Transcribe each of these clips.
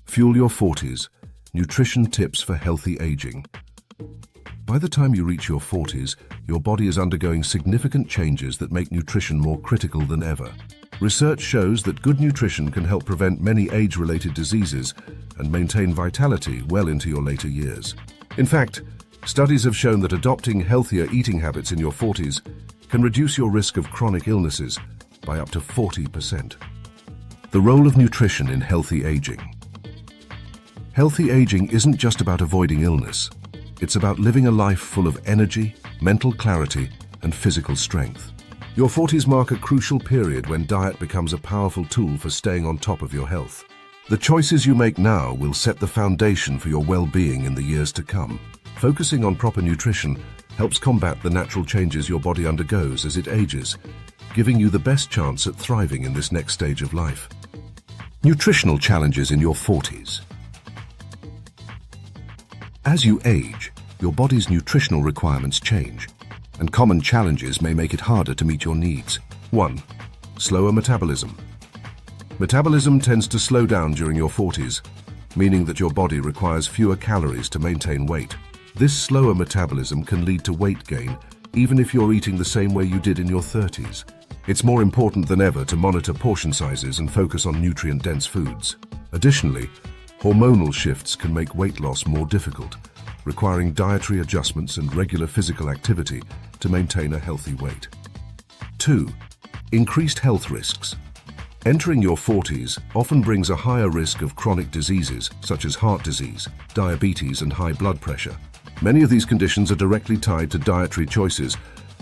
Fuel your 40s. Nutrition tips for healthy aging. By the time you reach your 40s, your body is undergoing significant changes that make nutrition more critical than ever. Research shows that good nutrition can help prevent many age-related diseases and maintain vitality well into your later years. In fact, studies have shown that adopting healthier eating habits in your 40s can reduce your risk of chronic illnesses by up to 40%. The role of nutrition in healthy aging. Healthy aging isn't just about avoiding illness. It's about living a life full of energy, mental clarity, and physical strength. Your 40s mark a crucial period when diet becomes a powerful tool for staying on top of your health. The choices you make now will set the foundation for your well-being in the years to come. Focusing on proper nutrition helps combat the natural changes your body undergoes as it ages, giving you the best chance at thriving in this next stage of life. Nutritional challenges in your 40s. As you age, your body's nutritional requirements change, and common challenges may make it harder to meet your needs. 1. Slower metabolism. Metabolism tends to slow down during your 40s, meaning that your body requires fewer calories to maintain weight. This slower metabolism can lead to weight gain, even if you're eating the same way you did in your 30s. It's more important than ever to monitor portion sizes and focus on nutrient-dense foods. Additionally, hormonal shifts can make weight loss more difficult, requiring dietary adjustments and regular physical activity to maintain a healthy weight. 2. Increased health risks. Entering your 40s often brings a higher risk of chronic diseases such as heart disease, diabetes, and high blood pressure. Many of these conditions are directly tied to dietary choices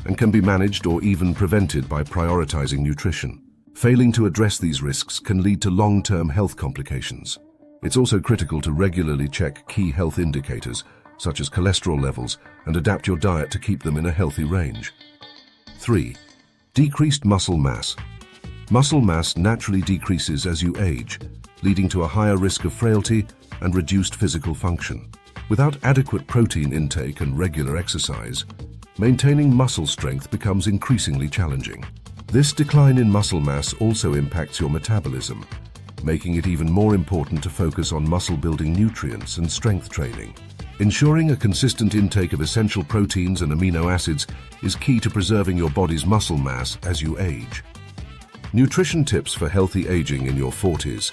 and can be managed or even prevented by prioritizing nutrition. Failing to address these risks can lead to long-term health complications. It's also critical to regularly check key health indicators, such as cholesterol levels, and adapt your diet to keep them in a healthy range. 3. Decreased muscle mass. Muscle mass naturally decreases as you age, leading to a higher risk of frailty and reduced physical function. Without adequate protein intake and regular exercise, maintaining muscle strength becomes increasingly challenging. This decline in muscle mass also impacts your metabolism, making it even more important to focus on muscle-building nutrients and strength training. Ensuring a consistent intake of essential proteins and amino acids is key to preserving your body's muscle mass as you age. Nutrition tips for healthy aging in your 40s.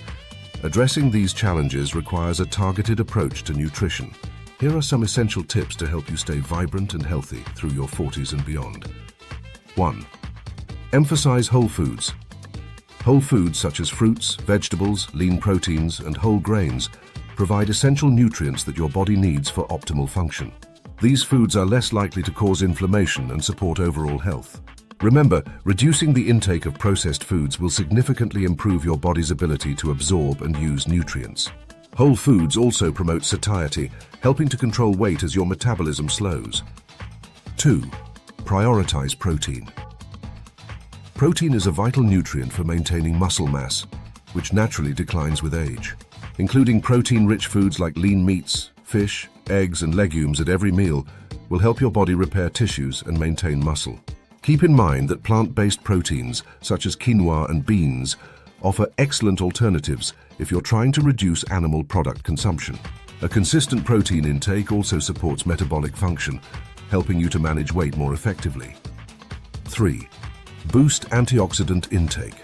Addressing these challenges requires a targeted approach to nutrition. Here are some essential tips to help you stay vibrant and healthy through your 40s and beyond. 1. Emphasize whole foods. Whole foods such as fruits, vegetables, lean proteins, and whole grains provide essential nutrients that your body needs for optimal function. These foods are less likely to cause inflammation and support overall health. Remember, reducing the intake of processed foods will significantly improve your body's ability to absorb and use nutrients. Whole foods also promote satiety, helping to control weight as your metabolism slows. 2. Prioritize protein. Protein is a vital nutrient for maintaining muscle mass, which naturally declines with age. Including protein-rich foods like lean meats, fish, eggs, and legumes at every meal will help your body repair tissues and maintain muscle. Keep in mind that plant-based proteins, such as quinoa and beans, offer excellent alternatives if you're trying to reduce animal product consumption. A consistent protein intake also supports metabolic function, helping you to manage weight more effectively. 3. Boost antioxidant intake.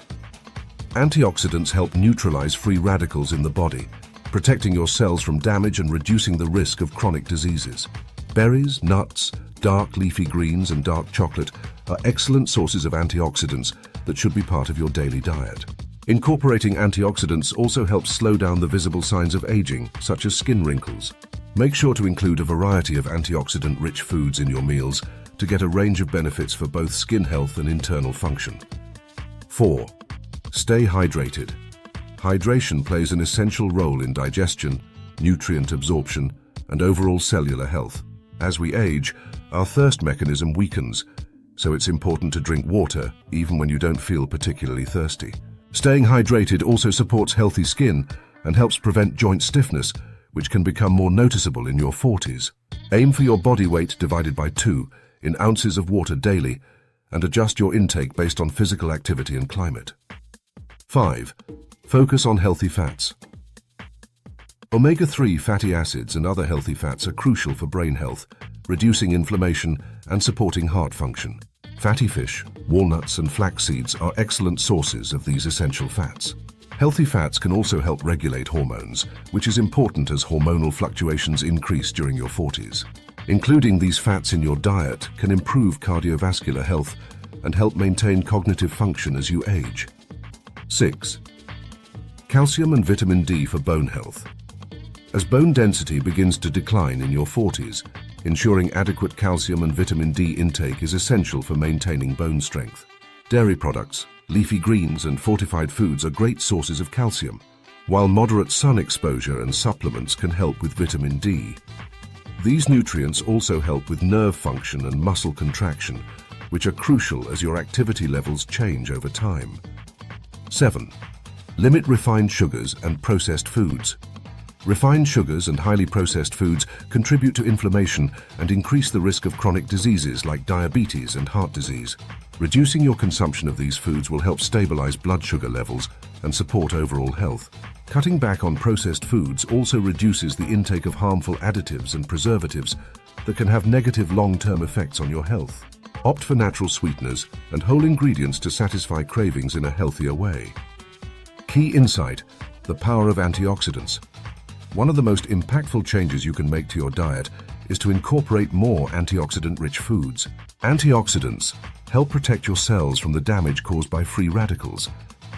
Antioxidants help neutralize free radicals in the body, protecting your cells from damage and reducing the risk of chronic diseases. Berries, nuts, dark leafy greens, and dark chocolate are excellent sources of antioxidants that should be part of your daily diet. Incorporating antioxidants also helps slow down the visible signs of aging, such as skin wrinkles. Make sure to include a variety of antioxidant-rich foods in your meals to get a range of benefits for both skin health and internal function. 4. Stay hydrated. Hydration plays an essential role in digestion, nutrient absorption, and overall cellular health. As we age, our thirst mechanism weakens, so it's important to drink water even when you don't feel particularly thirsty. Staying hydrated also supports healthy skin and helps prevent joint stiffness, which can become more noticeable in your 40s. Aim for your body weight divided by 2 in ounces of water daily and adjust your intake based on physical activity and climate. 5. Focus on healthy fats. Omega-3 fatty acids and other healthy fats are crucial for brain health, reducing inflammation and supporting heart function. Fatty fish, walnuts, and flax seeds are excellent sources of these essential fats. Healthy fats can also help regulate hormones, which is important as hormonal fluctuations increase during your 40s. Including these fats in your diet can improve cardiovascular health and help maintain cognitive function as you age. 6. Calcium and vitamin D for bone health. As bone density begins to decline in your 40s, ensuring adequate calcium and vitamin D intake is essential for maintaining bone strength. Dairy products, leafy greens, and fortified foods are great sources of calcium, while moderate sun exposure and supplements can help with vitamin D. These nutrients also help with nerve function and muscle contraction, which are crucial as your activity levels change over time. 7. Limit refined sugars and processed foods. Refined sugars and highly processed foods contribute to inflammation and increase the risk of chronic diseases like diabetes and heart disease. Reducing your consumption of these foods will help stabilize blood sugar levels and support overall health. Cutting back on processed foods also reduces the intake of harmful additives and preservatives that can have negative long-term effects on your health. Opt for natural sweeteners and whole ingredients to satisfy cravings in a healthier way. Key insight: the power of antioxidants. One of the most impactful changes you can make to your diet is to incorporate more antioxidant-rich foods. Antioxidants help protect your cells from the damage caused by free radicals,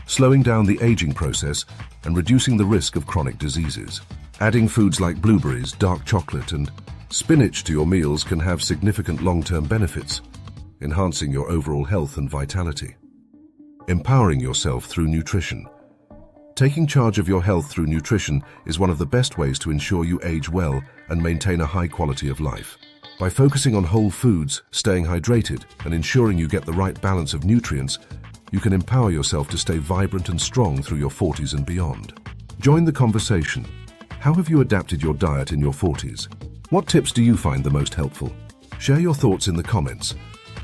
slowing down the aging process and reducing the risk of chronic diseases. Adding foods like blueberries, dark chocolate, and spinach to your meals can have significant long-term benefits, enhancing your overall health and vitality. Empowering yourself through nutrition. Taking charge of your health through nutrition is one of the best ways to ensure you age well and maintain a high quality of life. By focusing on whole foods, staying hydrated, and ensuring you get the right balance of nutrients, you can empower yourself to stay vibrant and strong through your 40s and beyond. Join the conversation. How have you adapted your diet in your 40s? What tips do you find the most helpful? Share your thoughts in the comments.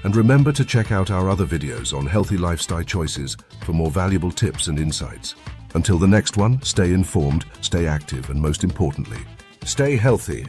And remember to check out our other videos on healthy lifestyle choices for more valuable tips and insights. Until the next one, stay informed, stay active, and most importantly, stay healthy.